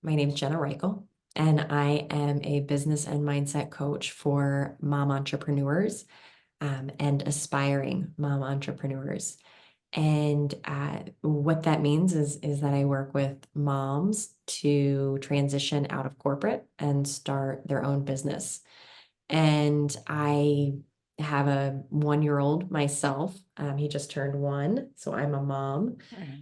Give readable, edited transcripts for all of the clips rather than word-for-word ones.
My name is Jenna Reichel, and I am a business and mindset coach for mom entrepreneurs and aspiring mom entrepreneurs. And what that means is that I work with moms to transition out of corporate and start their own business. And I have a 1-year-old myself. He just turned 1, so I'm a mom. Right.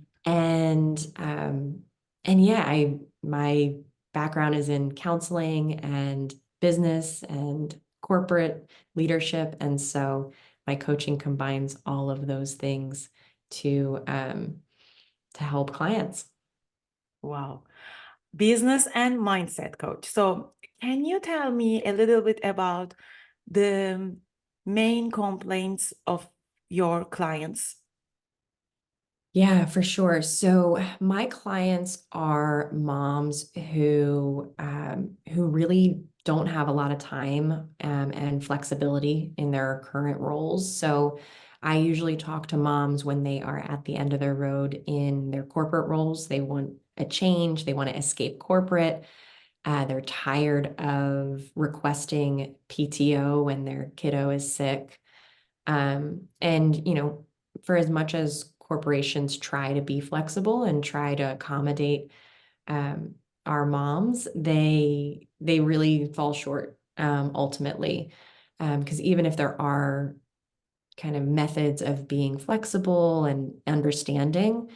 And yeah, my background is in counseling and business and corporate leadership, and so my coaching combines all of those things to help clients. Wow. Business and mindset coach. So, can you tell me a little bit about the main complaints of your clients? Yeah, for sure. So my clients are moms who really don't have a lot of time and flexibility in their current roles. So I usually talk to moms when they are at the end of their road in their corporate roles. They want a change. They want to escape corporate. They're tired of requesting PTO when their kiddo is sick. And, for as much as corporations try to be flexible and try to accommodate um, our moms, they really fall short ultimately. Because even if there are kind of methods of being flexible and understanding,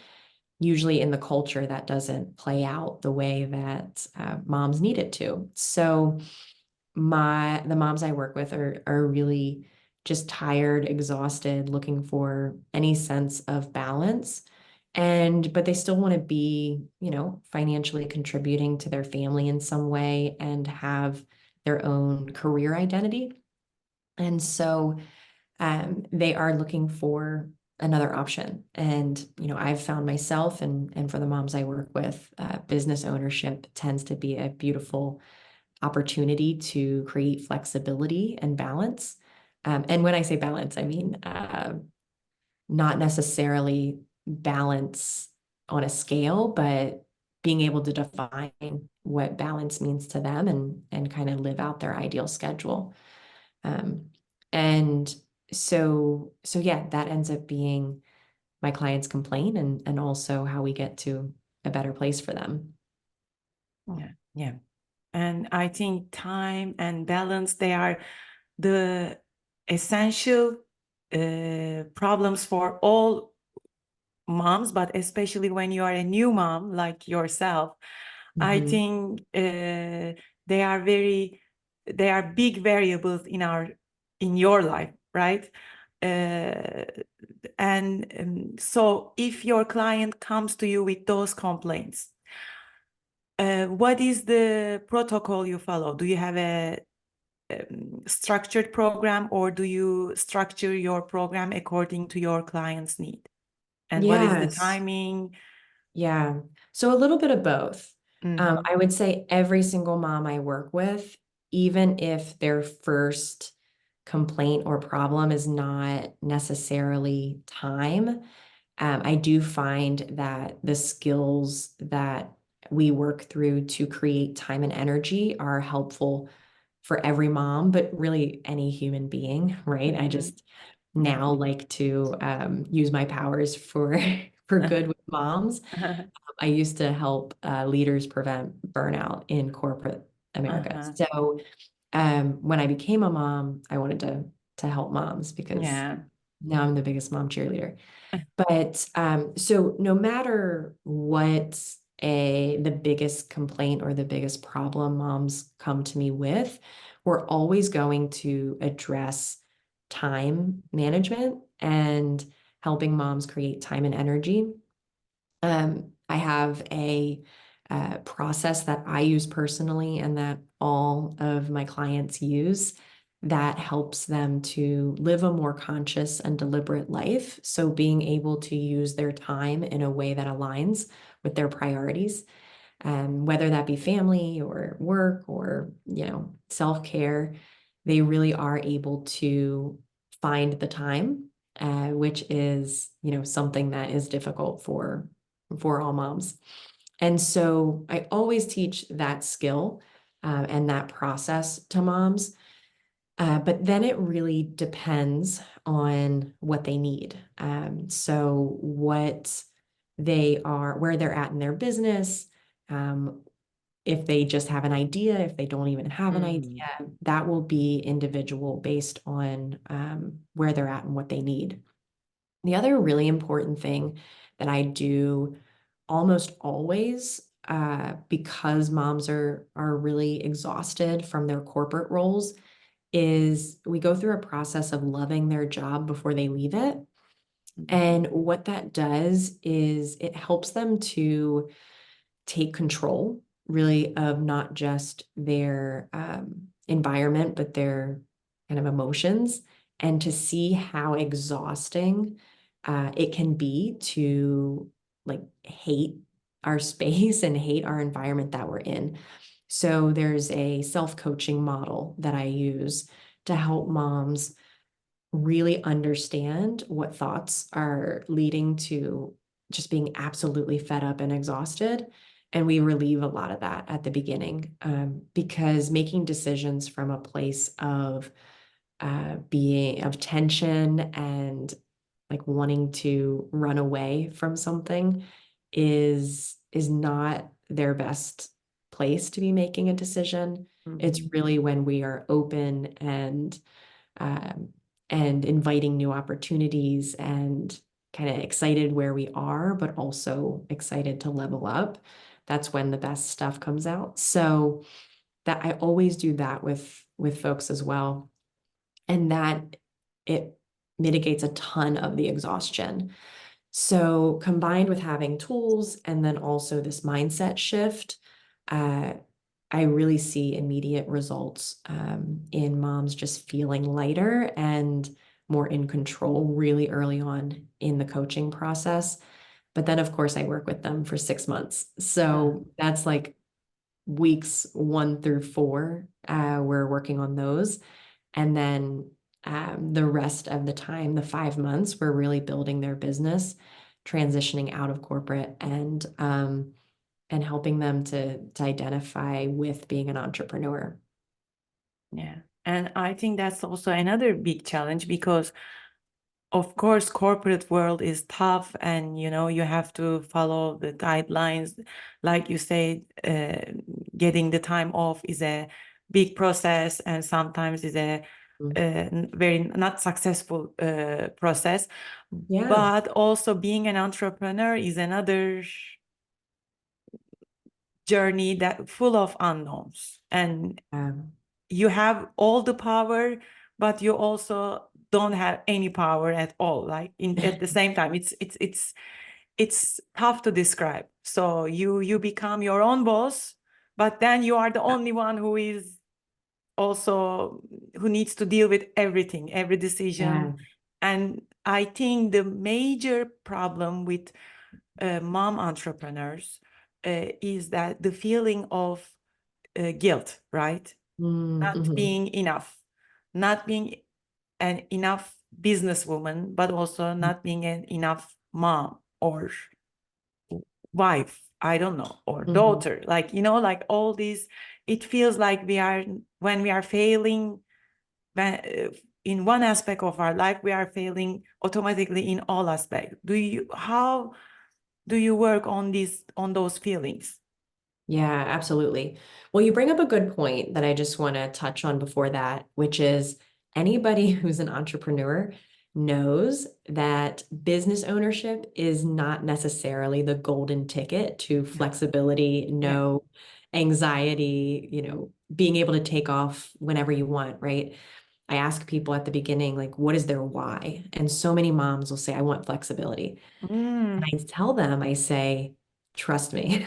usually in the culture that doesn't play out the way that moms need it to. So the moms I work with are really just tired, exhausted, looking for any sense of balance. But they still want to be, financially contributing to their family in some way and have their own career identity. And so they are looking for another option. And, I've found myself and for the moms I work with, business ownership tends to be a beautiful opportunity to create flexibility and balance. And when I say balance, I mean not necessarily balance on a scale, but being able to define what balance means to them and kind of live out their ideal schedule. Um, and so yeah, that ends up being my client's complaint and also how we get to a better place for them. Yeah, yeah. And I think time and balance, they are the essential problems for all moms, but especially when you are a new mom like yourself. I Mhm. think they are they are big variables in your life, right? Uh, and so if your client comes to you with those complaints, what is the protocol you follow? Do you have a structured program, or do you structure your program according to your client's need? And what is the Yes. timing? Yeah. So a little bit of both. Mm-hmm. I would say every single mom I work with, even if their first complaint or problem is not necessarily time, I do find that the skills that we work through to create time and energy are helpful for every mom, but really any human being, right? I Mm-hmm. just now like to use my powers for for good with moms. I used to help leaders prevent burnout in corporate America. Uh-huh. So when I became a mom, I wanted to help moms because Yeah. now I'm the biggest mom cheerleader. But so no matter what the biggest complaint or the biggest problem moms come to me with, we're always going to address time management and helping moms create time and energy. I have a process that I use personally and that all of my clients use that helps them to live a more conscious and deliberate life. So being able to use their time in a way that aligns with their priorities, whether that be family or work or, self-care, they really are able to find the time, which is, something that is difficult for all moms. And so I always teach that skill and that process to moms. But then it really depends on what they need. So what they are, where they're at in their business, um, if they just have an idea, if they don't even have an idea, Mm. that will be individual based on where they're at and what they need. The other really important thing that I do almost always, because moms are really exhausted from their corporate roles, is we go through a process of loving their job before they leave it. And what that does is it helps them to take control really of not just their environment, but their kind of emotions, and to see how exhausting it can be to like hate our space and hate our environment that we're in. So there's a self-coaching model that I use to help moms really understand what thoughts are leading to just being absolutely fed up and exhausted. And we relieve a lot of that at the beginning, because making decisions from a place of being of tension and like wanting to run away from something is not their best place to be making a decision. It's Mhm. really when we are open um, and inviting new opportunities and kind of excited where we are, but also excited to level up. That's when the best stuff comes out. So that I always do that with folks as well. And that it mitigates a ton of the exhaustion. So combined with having tools and then also this mindset shift, uh, I really see immediate results in moms just feeling lighter and more in control really early on in the coaching process. But then, of course, I work with them for 6 months. Yeah. So that's like weeks 1 through 4. We're working on those. And then the rest of the time, the 5 months, we're really building their business, transitioning out of corporate and helping them to identify with being an entrepreneur. Yeah. And I think that's also another big challenge because of course corporate world is tough and you have to follow the guidelines. Like you say, getting the time off is a big process and sometimes is a Mm. very not successful process. Yeah. But also being an entrepreneur is another journey that full of unknowns, and Um, you have all the power, but you also don't have any power at all. Like at the same time, it's tough to describe. So you become your own boss, but then you are the only one who is also who needs to deal with everything, every yeah. decision. And I think the major problem with mom entrepreneurs is that the feeling of guilt, right? Not Mm-hmm. being enough, not being an enough businesswoman, but also not being an enough mom or wife, I don't know, or Mm-hmm. daughter. Like, like all these, it feels like when we are failing in one aspect of our life, we are failing automatically in all aspects. How do you work on those feelings? Yeah, absolutely. Well, you bring up a good point that I just want to touch on before that, which is anybody who's an entrepreneur knows that business ownership is not necessarily the golden ticket to Yeah. flexibility, Yeah. no anxiety, being able to take off whenever you want, right? I ask people at the beginning, like, what is their why? And so many moms will say, I want flexibility. And Mm. I tell them, I say, trust me.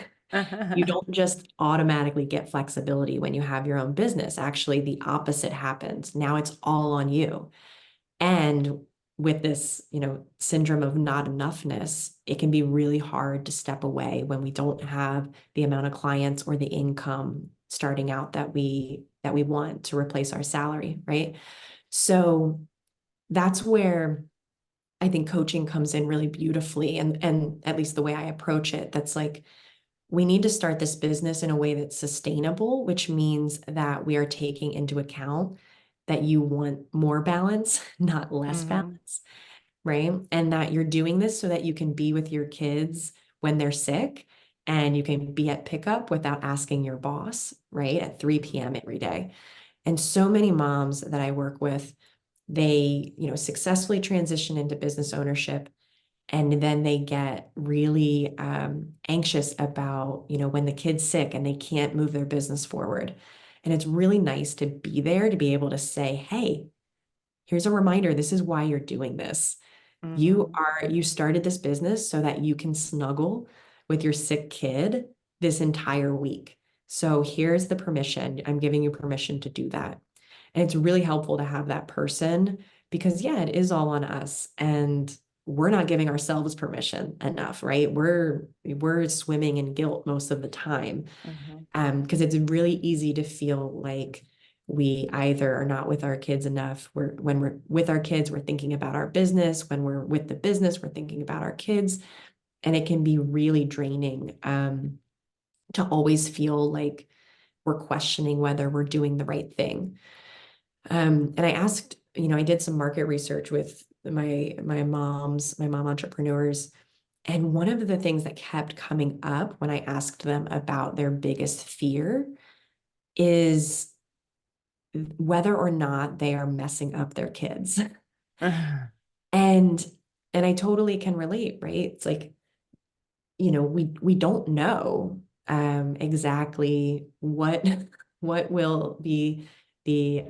You don't just automatically get flexibility when you have your own business. Actually, the opposite happens. Now it's all on you. And with this, syndrome of not enoughness, it can be really hard to step away when we don't have the amount of clients or the income starting out that we want to replace our salary, right? So that's where I think coaching comes in really beautifully and at least the way I approach it, that's like we need to start this business in a way that's sustainable, which means that we are taking into account that you want more balance, not less Mm-hmm. balance, right? And that you're doing this so that you can be with your kids when they're sick and you can be at pickup without asking your boss, right? At 3 p.m. every day. And so many moms that I work with, they, successfully transition into business ownership and then they get really anxious about, when the kid's sick and they can't move their business forward. And it's really nice to be there to be able to say, hey, here's a reminder, this is why you're doing this. Mm-hmm. You started this business so that you can snuggle with your sick kid this entire week. So here's the permission. I'm giving you permission to do that. And it's really helpful to have that person because, yeah, it is all on us. And we're not giving ourselves permission enough, right? We're swimming in guilt most of the time. Mm-hmm. Because it's really easy to feel like we either are not with our kids enough. When we're with our kids, we're thinking about our business. When we're with the business, we're thinking about our kids. And it can be really draining to always feel like we're questioning whether we're doing the right thing. And I asked, I did some market research with my mom entrepreneurs, and one of the things that kept coming up when I asked them about their biggest fear is whether or not they are messing up their kids. And I totally can relate, right? It's like, we don't know exactly what what will be the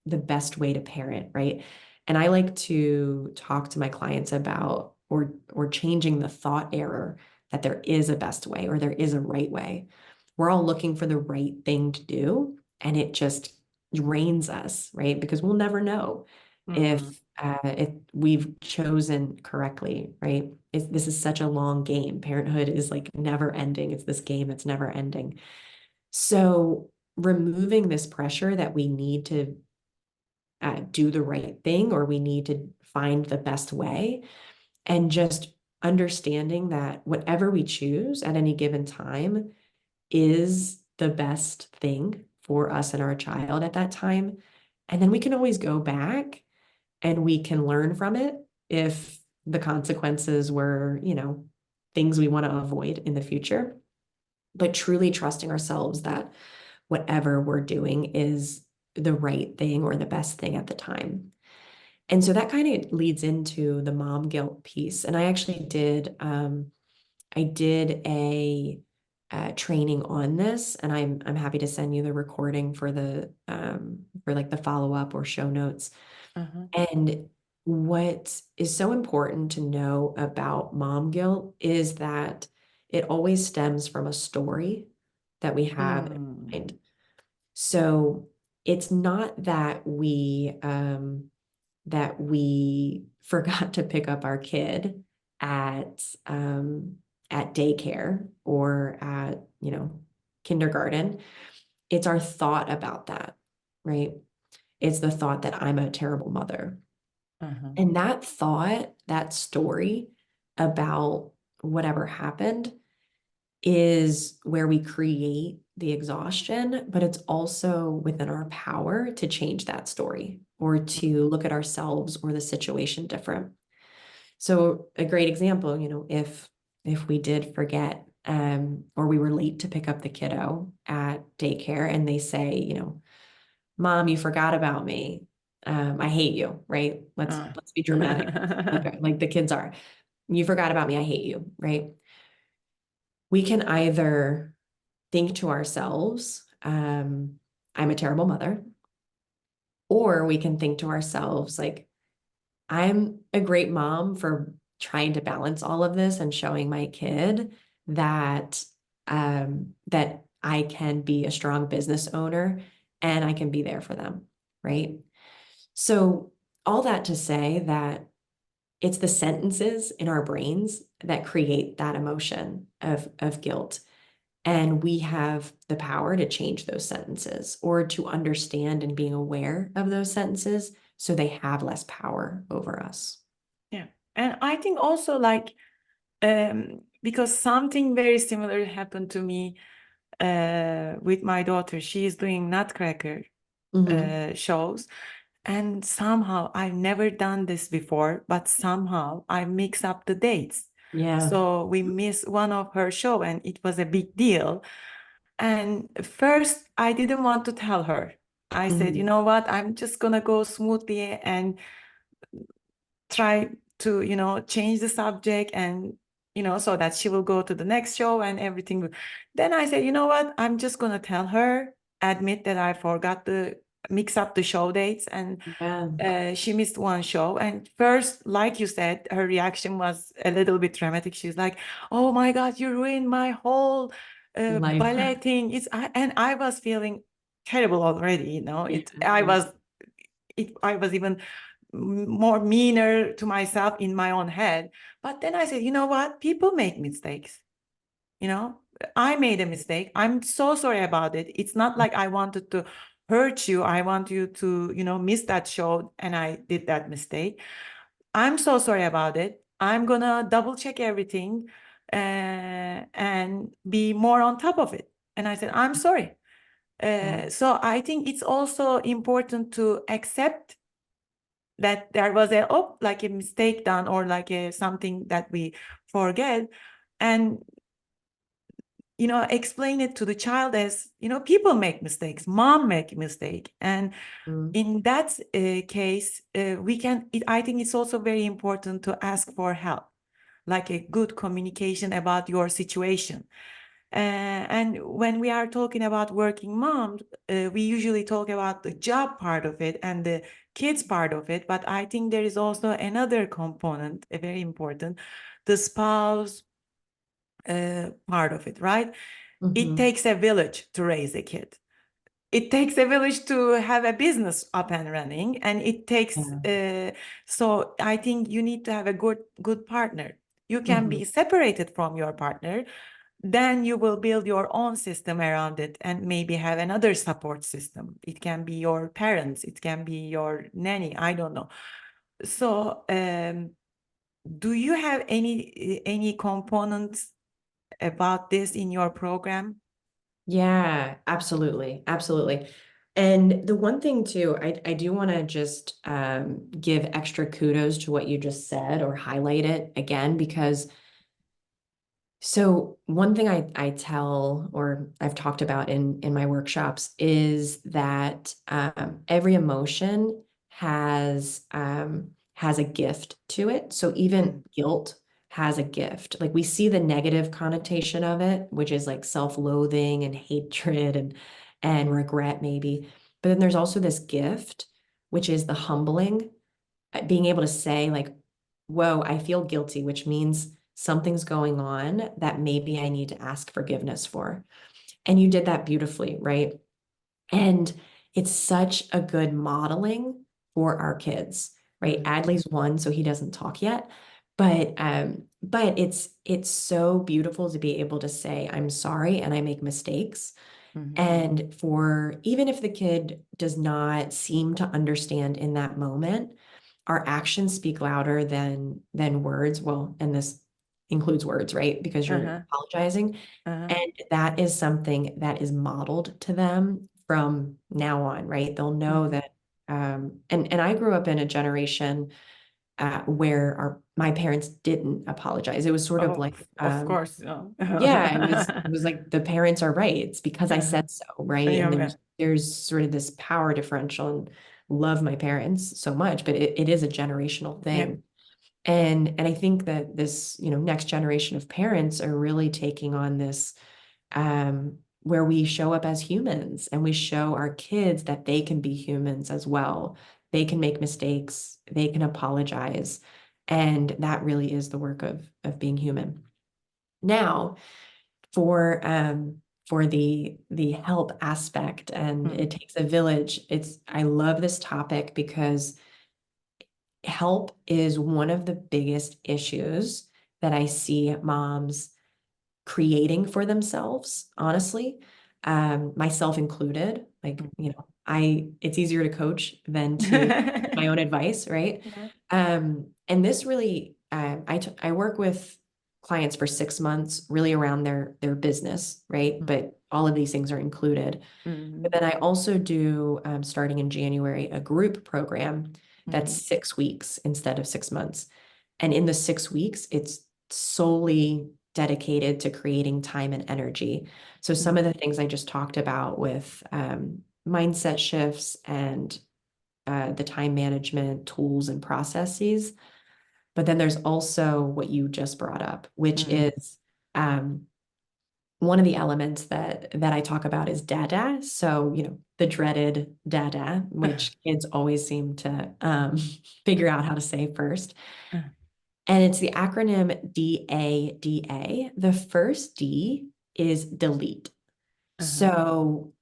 best way to parent, right? And I like to talk to my clients about or changing the thought error that there is a best way or there is a right way. We're all looking for the right thing to do, and it just drains us, right? Because we'll never know Mm-hmm. if we've chosen correctly, right? This is such a long game. Parenthood is like never ending. It's this game that's never ending. So removing this pressure that we need to do the right thing or we need to find the best way, and just understanding that whatever we choose at any given time is the best thing for us and our child at that time. And then we can always go back and we can learn from it if the consequences were, things we want to avoid in the future. But truly trusting ourselves that whatever we're doing is the right thing or the best thing at the time. And so that kind of leads into the mom guilt piece. And I actually did a training on this, and I'm happy to send you the recording for the for like the follow up or show notes. Uh-huh. And what is so important to know about mom guilt is that it always stems from a story that we have in Mm. mind. So it's not that we forgot to pick up our kid at daycare or at, kindergarten. It's our thought about that, right? It's the thought that I'm a terrible mother. Uh-huh. And that thought, that story about whatever happened is where we create the exhaustion, but it's also within our power to change that story or to look at ourselves or the situation different. So a great example, if we did forget or we were late to pick up the kiddo at daycare and they say, Mom, you forgot about me. I hate you, right? Uh. Let's be dramatic, like the kids are. You forgot about me. I hate you, right? We can either think to ourselves, I'm a terrible mother, or we can think to ourselves, like, I'm a great mom for trying to balance all of this and showing my kid that I can be a strong business owner and I can be there for them, right? So all that to say that it's the sentences in our brains that create that emotion of guilt. And we have the power to change those sentences or to understand and being aware of those sentences so they have less power over us. Yeah. And I think also like because something very similar happened to me with my daughter. She is doing Nutcracker Hmm. shows, and somehow I've never done this before, but somehow I mix up the dates. Yeah. So we missed one of her show, and it was a big deal. And first, I didn't want to tell her. I said, you Hmm. know what, I'm just gonna go smoothly and try to, change the subject, and, so that she will go to the next show and everything. Then I said, you know what, I'm just gonna tell her, admit that I forgot to mix up the show dates, and Yeah. she missed one show. And first, like you said, her reaction was a little bit dramatic. She's like, "Oh my God, you ruined my whole Life. ballet thing." And I was feeling terrible already. Yeah. I was even more meaner to myself in my own head. But then I said, you know what? People make mistakes. You know, I made a mistake. I'm so sorry about it. It's not like I wanted to hurt you. I want you to, miss that show, and I did that mistake. I'm so sorry about it. I'm gonna double check everything and be more on top of it. And I said, I'm sorry. Yeah. So I think it's also important to accept that there was like a mistake done, or like something that we forget, and explain it to the child as, people make mistakes, mom make mistake. And Mm. in that case, I think it's also very important to ask for help, like a good communication about your situation. And when we are talking about working moms, we usually talk about the job part of it and the kids part of it. But I think there is also another component, a very important, the spouse part of it, right? It Mhm. takes a village to raise a kid. It takes a village to have a business up and running, and it takes Yeah. so I think you need to have a good partner. You can Mhm. be separated from your partner, then you will build your own system around it, and maybe have another support system. It can be your parents, it can be your nanny, I don't know. So do you have any components about this in your program? Yeah, absolutely. Absolutely. And the one thing too, I do want to just give extra kudos to what you just said or highlight it again, because so one thing I tell or I've talked about in my workshops is that every emotion has a gift to it. So even Mm, guilt has a gift. Like we see the negative connotation of it, which is like self-loathing and hatred and regret maybe. But then there's also this gift, which is the humbling, being able to say like, whoa, I feel guilty, which means something's going on that maybe I need to ask forgiveness for. And you did that beautifully, right? And it's such a good modeling for our kids, right? mm, Adley's one, so he doesn't talk yet. But it's so beautiful to be able to say, I'm sorry and I make mistakes. mm, And for even if the kid does not seem to understand in that moment, our actions speak louder than words. Well, and this includes words, right? Because you're uh-huh, apologizing. uh-huh, And that is something that is modeled to them from now on, right? They'll know mm. that and I grew up in a generation where my parents didn't apologize. It was sort of Oh, like of course. No. yeah, it was like the parents are right. It's because I Uh-huh. said so, right? And Yeah, yeah. there's sort of this power differential and love my parents so much, but it is a generational Yep. thing. And I think that this, next generation of parents are really taking on this where we show up as humans and we show our kids that they can be humans as well. They can make mistakes, they can apologize, and that really is the work of being human. Now, for the help aspect and Mm, it takes a village, I love this topic because help is one of the biggest issues that I see moms creating for themselves, honestly, myself included. Like, mm. it's easier to coach than to my own advice, right? Yeah. And this really, I work with clients for 6 months, really around their business, right? Mm. But all of these things are included. But Mhm. then I also do, starting in January, a group program that's Mhm. 6 weeks instead of 6 months. And in the 6 weeks, it's solely dedicated to creating time and energy. So some of Mhm. the things I just talked about with mindset shifts and the time management tools and processes. But then there's also what you just brought up, which Mhm. is um, one of the elements that I talk about is dada. So, the dreaded dada, which kids always seem to figure out how to say first. And it's the acronym DADA. The first D is delete. Uh-huh. So,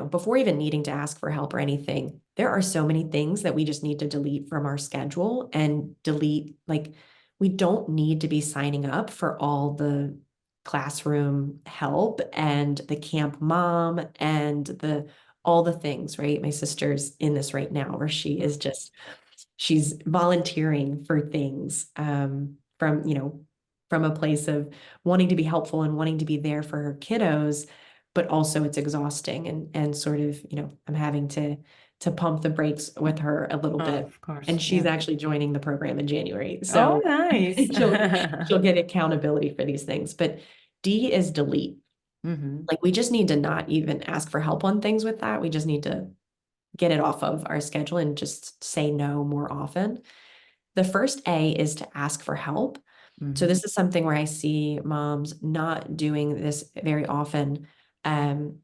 before even needing to ask for help or anything, there are so many things that we just need to delete from our schedule and delete. Like, we don't need to be signing up for all the classroom help and the camp mom and all the things, right? My sister's in this right now where she's volunteering for things from a place of wanting to be helpful and wanting to be there for her kiddos, but also it's exhausting and sort of, I'm having to pump the brakes with her a little bit. Of course. And she's Yeah. actually joining the program in January. Oh, So nice. she'll get accountability for these things. But D is delete. Hmm. Like we just need to not even ask for help on things with that. We just need to get it off of our schedule and just say no more often. The first A is to ask for help. So Hmm. this is something where I see moms not doing this very often.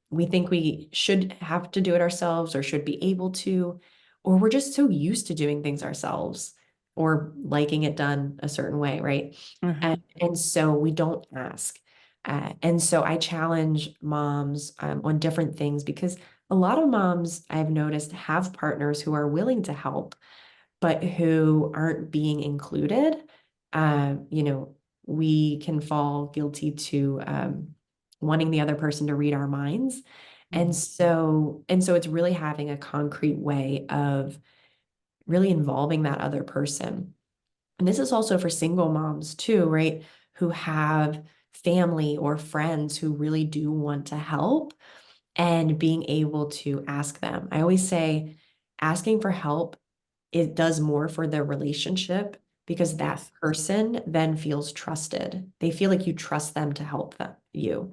We think we should have to do it ourselves or should be able to, or we're just so used to doing things ourselves or liking it done a certain way, right? And, Hmm. and so we don't ask. And so I challenge moms on different things because a lot of moms I've noticed have partners who are willing to help but who aren't being included. You know, we can fall guilty to wanting the other person to read our minds. And so it's really having a concrete way of really involving that other person. And this is also for single moms too, right? Who have family or friends who really do want to help and being able to ask them. I always say asking for help, it does more for their relationship because that Yes. person then feels trusted. They feel like you trust them to help you.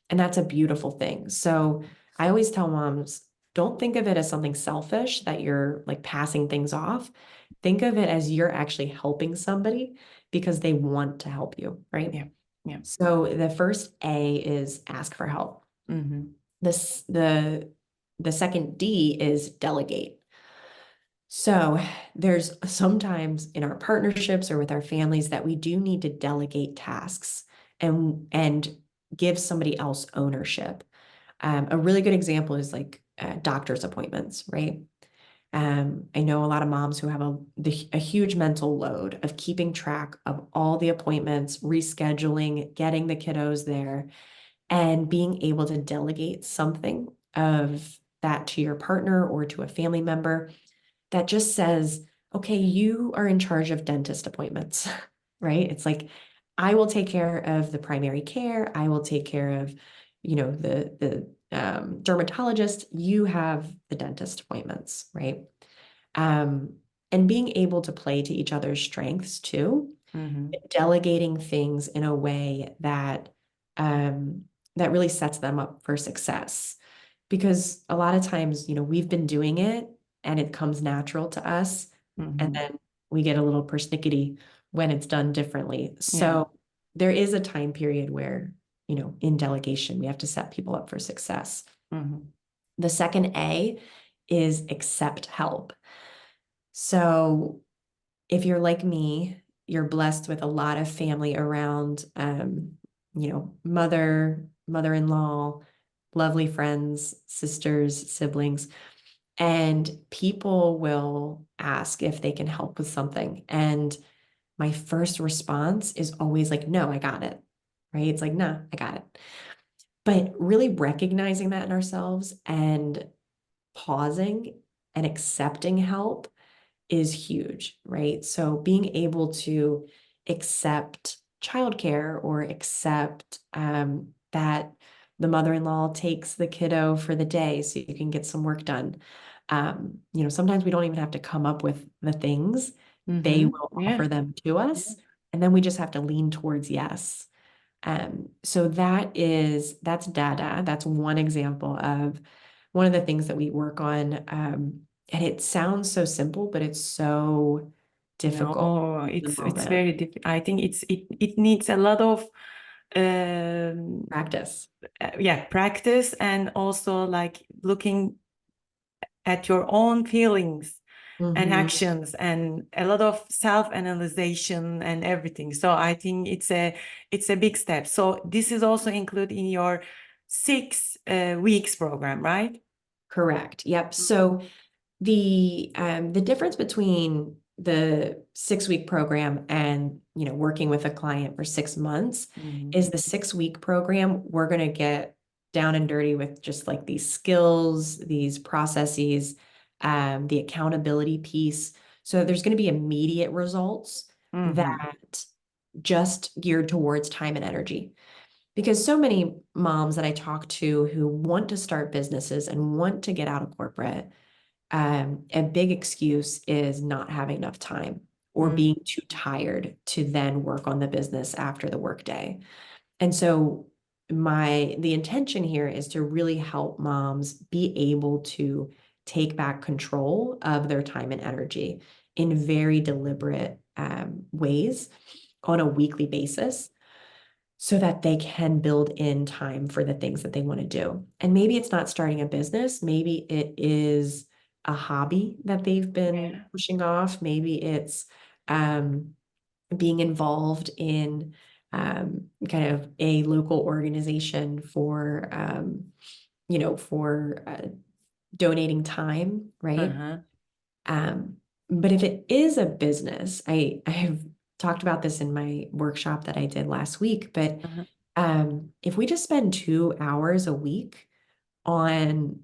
And that's a beautiful thing. So I always tell moms, don't think of it as something selfish that you're like passing things off. Think of it as you're actually helping somebody because they want to help you, right? Yeah. Yeah. So the first A is ask for help. Hmm. This the second D is delegate. So there's sometimes in our partnerships or with our families that we do need to delegate tasks and give somebody else ownership. A really good example is like doctor's appointments, right? I know a lot of moms who have a huge mental load of keeping track of all the appointments, rescheduling, getting the kiddos there, and being able to delegate something of that to your partner or to a family member that just says, okay, you are in charge of dentist appointments, right? It's like, I will take care of the primary care. I will take care of, the dermatologist. You have the dentist appointments, right? Um, and being able to play to each other's strengths too, Hmm. delegating things in a way um, that really sets them up for success. Because a lot of times, we've been doing it and it comes natural to us, and Hmm. then we get a little persnickety when it's done differently. Yeah. So there is a time period where, in delegation, we have to set people up for success. Hmm. The second A is accept help. So if you're like me, you're blessed with a lot of family around, mother-in-law, lovely friends, sisters, siblings, and people will ask if they can help with something. And my first response is always like, no, I got it. Right? It's like, no, I got it. But really recognizing that in ourselves and pausing and accepting help is huge, right? So being able to accept childcare or accept that the mother-in-law takes the kiddo for the day so you can get some work done. Sometimes we don't even have to come up with the things. They Mm-hmm. will Yeah. offer them to us, and then we just have to lean towards yes. So that's data. That's one example of one of the things that we work on. And it sounds so simple, but it's so difficult No, in the it's moment. very difficult. I think it needs a lot of um Practice. yeah, practice, and also like looking at your own feelings and Hmm. actions, and a lot of self-analyzation and everything. So I think it's a big step. So this is also included in your 6 weeks program, right? Correct. Yep. So the difference between the 6-week program and working with a client for 6 months Mhm. is the 6-week program. We're going to get down and dirty with just like these skills, these processes, the accountability piece. So there's going to be immediate results Mhm. that just geared towards time and energy. Because so many moms that I talk to who want to start businesses and want to get out of corporate, a big excuse is not having enough time or Mhm. being too tired to then work on the business after the workday. And so the intention here is to really help moms be able to take back control of their time and energy in very deliberate ways on a weekly basis so that they can build in time for the things that they want to do. And maybe it's not starting a business, maybe it is a hobby that they've been Yeah. pushing off, maybe it's um, being involved in kind of a local organization for donating time, right? Uh-huh. Um, but if it is a business, I have talked about this in my workshop that I did last week, but Uh-huh. if we just spend 2 hours a week on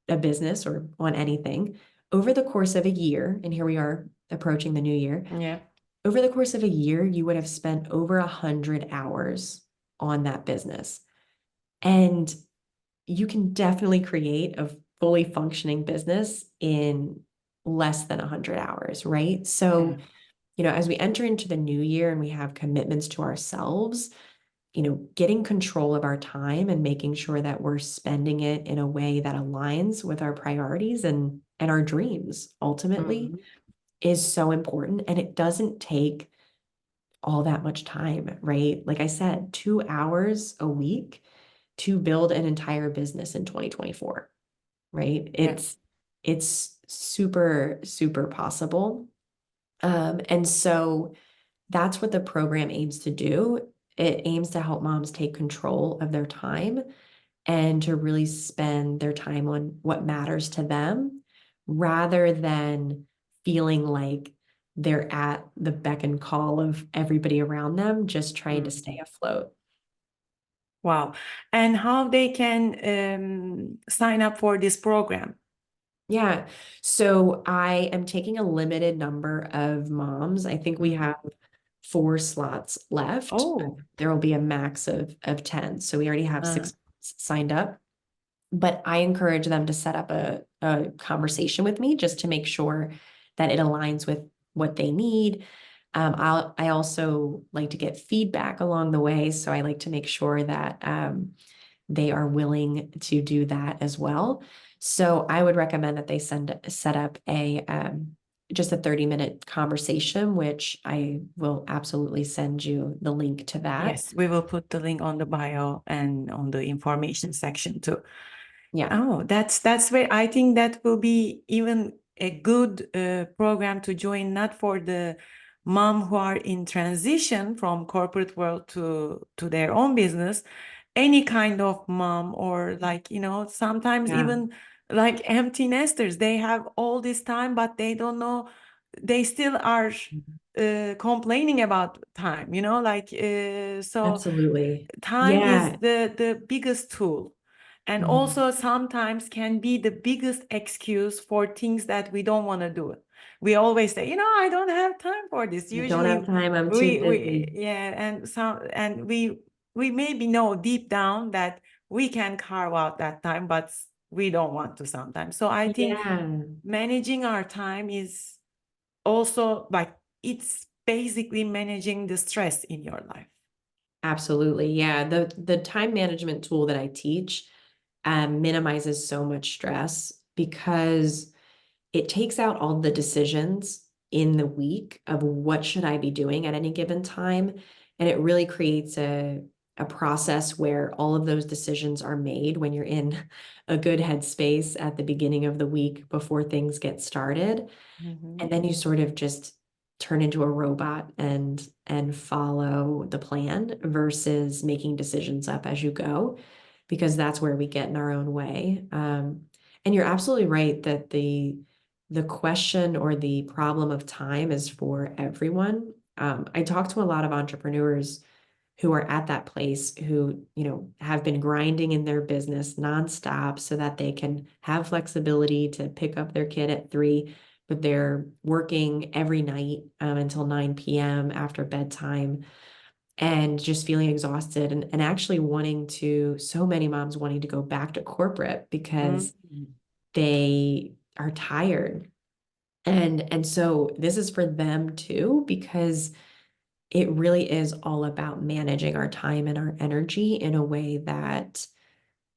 a business or on anything over the course of a year, and here we are approaching the new year, Yeah. over the course of a year, you would have spent over 100 hours on that business. And you can definitely create a fully functioning business in less than 100 hours, right? So, Yeah. as we enter into the new year and we have commitments to ourselves, getting control of our time and making sure that we're spending it in a way that aligns with our priorities and our dreams ultimately Mhm. is so important. And it doesn't take all that much time, right? Like I said, 2 hours a week to build an entire business in 2024, right? Yeah. It's super, super possible. And so that's what the program aims to do. It aims to help moms take control of their time and to really spend their time on what matters to them rather than feeling like they're at the beck and call of everybody around them, just trying to stay Mhm. afloat. Wow. And how they can sign up for this program? Yeah. So I am taking a limited number of moms. I think we Mhm. have 4 slots left. Oh. There will be a max of 10. So we already have Uh, 6 signed up. But I encourage them to set up a conversation with me just to make sure that it aligns with what they need. I also like to get feedback along the way. So I like to make sure that they are willing to do that as well. So I would recommend that they set up just a 30-minute conversation, which I will absolutely send you the link to that. yes, we will put the link on the bio and on the information section too. Yeah. Oh, that's where I think that will be even a good program to join, not for the mom who are in transition from corporate world to their own business, any kind of mom, or like, sometimes Yeah. even like empty nesters, they have all this time, but they don't know, they still are complaining about time, like so Absolutely. time is Yeah. the biggest tool, and Mhm. also sometimes can be the biggest excuse for things that we don't want to do. We always say, I don't have time for this. I don't have Usually time. I'm too we busy. yeah, and we maybe know deep down that we can carve out that time, but we don't want to sometimes. So I think Yeah, managing our time is also like, it's basically managing the stress in your life. absolutely. Yeah. The time management tool that I teach minimizes so much stress because it takes out all the decisions in the week of what should I be doing at any given time. And it really creates a process where all of those decisions are made when you're in a good headspace at the beginning of the week before things get started. Mhm. And then you sort of just turn into a robot and follow the plan versus making decisions up as you go, because that's where we get in our own way. And you're absolutely right that the question or the problem of time is for everyone. I talk to a lot of entrepreneurs who are at that place who, have been grinding in their business nonstop so that they can have flexibility to pick up their kid at 3, but they're working every night until 9 p.m. after bedtime and just feeling exhausted and actually so many moms wanting to go back to corporate because Mhm. they are tired. And so this is for them too, because it really is all about managing our time and our energy in a way that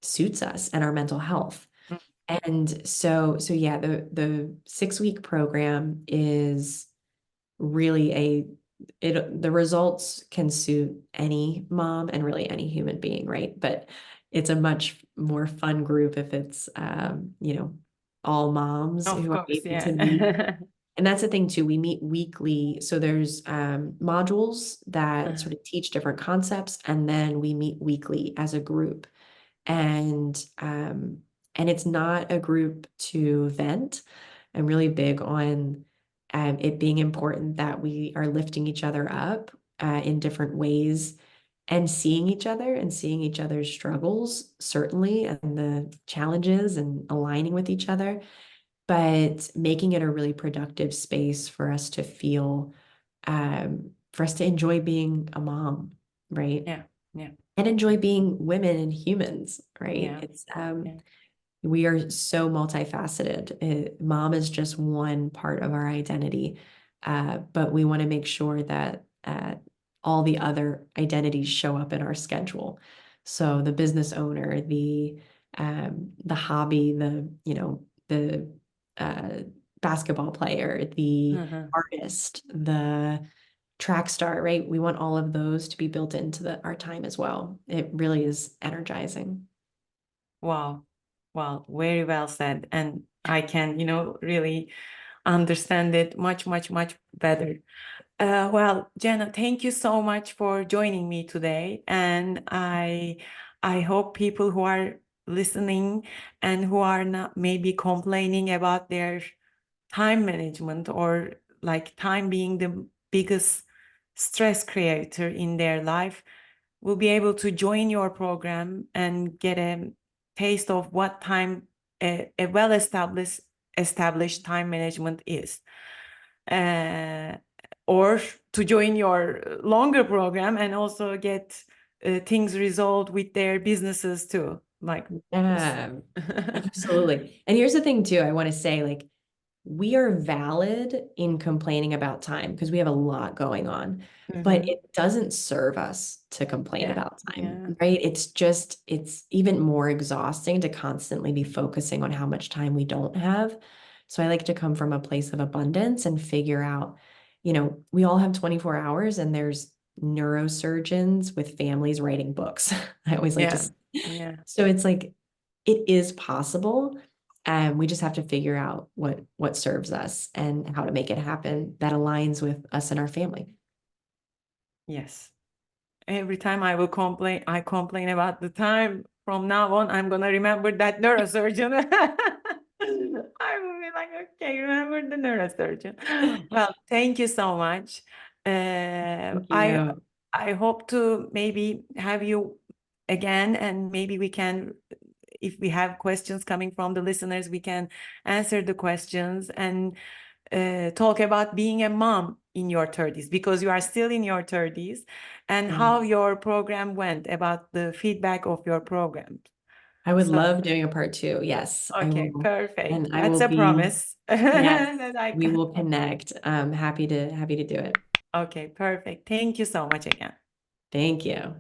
suits us and our mental health. And so yeah, the 6-week program is really the results can suit any mom and really any human being, right? But it's a much more fun group if it's all moms Of who are course, able to meet. yeah. And that's the thing too, we meet weekly. So there's modules that sort of teach different concepts, and then we meet weekly as a group. And and it's not a group to vent. I'm really big on it being important that we are lifting each other up in different ways and seeing each other and seeing each other's struggles, certainly, and the challenges and aligning with each other, but making it a really productive space for us to feel, for us to enjoy being a mom, right? Yeah, yeah, And enjoy being women and humans, right? yeah, It's yeah. we are so multifaceted. Mom is just one part of our identity, but we want to make sure that all the other identities show up in our schedule. So the business owner, the hobby, the uh, basketball player, the Uh-huh. artist, the track star, right? We want all of those to be built into our time as well. It really is energizing. Wow. Wow, very well said. And I can, really understand it much, much, much better. Well, Jenna, thank you so much for joining me today. And I hope people who are listening and who are not maybe complaining about their time management, or like time being the biggest stress creator in their life, will be able to join your program and get a taste of what a well established time management is. Uh, or to join your longer program and also get things resolved with their businesses too, like this. Yeah, absolutely. And here's the thing too, I want to say, like, we are valid in complaining about time because we have a lot going on, but Mhm. it doesn't serve us to complain Yeah, about time, yeah, right? It's even more exhausting to constantly be focusing on how much time we don't have. So I like to come from a place of abundance and figure out, we all have 24 hours and there's neurosurgeons with families writing books. I always like to yeah, yeah. so it's like it is possible. And we just have to figure out what serves us and how to make it happen that aligns with us and our family. Yes. Every time I complain about the time. From now on, I'm gonna remember that neurosurgeon. I will be like, okay, remember the neurosurgeon. Well, thank you so much. Uh, Thank I you. I hope to maybe have you again, and maybe we can, if we have questions coming from the listeners, we can answer the questions. And talk about being a mom in your 30s, because you are still in your 30s, and how Yes. your program went, about the feedback of your program. I would So, love doing a part two. Yes, I okay, will. perfect. And I That's will a be, promise yes, that I we can. will connect. Happy to do it. Okay, perfect. Thank you so much again. Thank you.